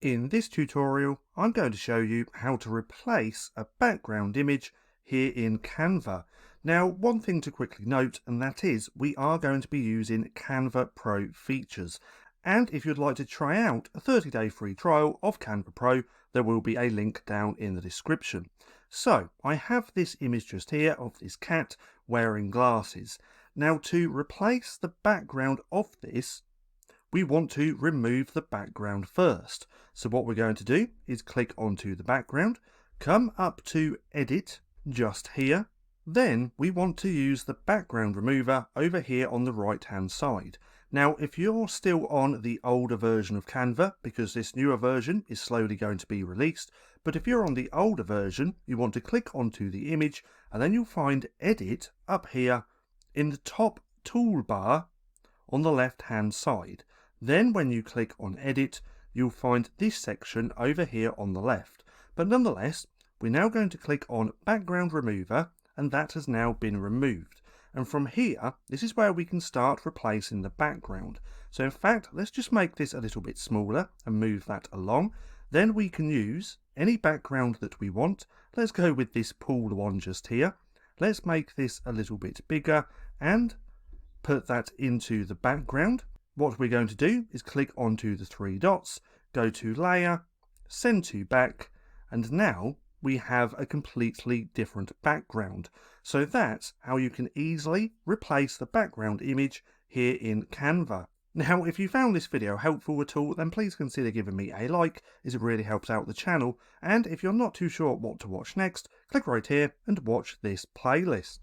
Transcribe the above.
In this tutorial, I'm going to show you how to replace a background image here in Canva. Now, one thing to quickly note, and that is we are going to be using Canva Pro features. And if you'd like to try out a 30-day free trial of Canva Pro, there will be a link down in the description. So, I have this image just here of this cat wearing glasses. Now, to replace the background of this, we want to remove the background first. So what we're going to do is click onto the background, come up to Edit, just here. Then we want to use the background remover over here on the right hand side. Now, if you're still on the older version of Canva, because this newer version is slowly going to be released, but if you're on the older version, you want to click onto the image and then you'll find Edit up here in the top toolbar on the left hand side. Then when you click on Edit, you'll find this section over here on the left. But nonetheless, we're now going to click on Background Remover, and that has now been removed. And from here, this is where we can start replacing the background. So in fact, let's just make this a little bit smaller and move that along. Then we can use any background that we want. Let's go with this pool one just here. Let's make this a little bit bigger and put that into the background. What we're going to do is click onto the three dots, go to Layer, Send to Back, and now we have a completely different background. So that's how you can easily replace the background image here in Canva. Now, if you found this video helpful at all, then please consider giving me a like, as it really helps out the channel. And if you're not too sure what to watch next, click right here and watch this playlist.